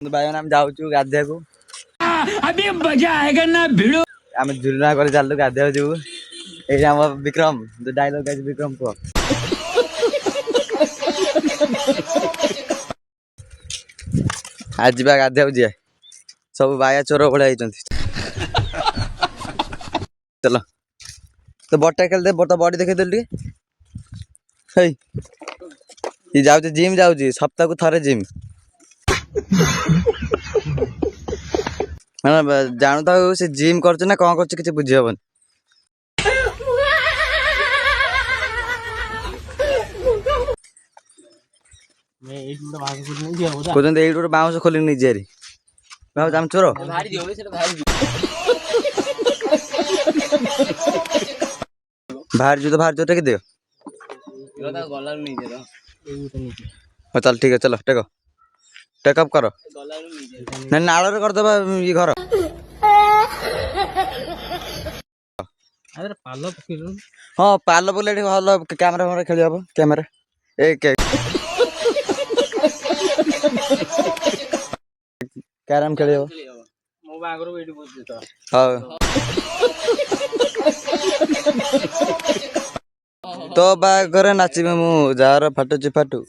भाई आम जाऊँ गाधिया को अभी मजा आएगा ना भिड़ो आम झुलना कर चलू गाधिया जीव ये आम विक्रम जो डायलॉग गाइज विक्रम को आज गाधिया जी सब बाया चोर भाई चलो तो बटा खेलते बट बॉडी देखे देल जाऊँ जिम जाऊँ सप्ताह को थरे जिम मैंने जानू था से जिम कर ना कौन कर बुझी हबन कहते ये गोटे बाउंस खोल नहीं जारी आम चोर बाहर जो टेक दियो चल ठीक है चलो टेक टेकअप कर नाल करदे ये घर हाँ पाल बोले भल कैमेरा खेल हम कैमेरा कैरम खेल तो बाघरे नाचे मु जार फाटुची फाटू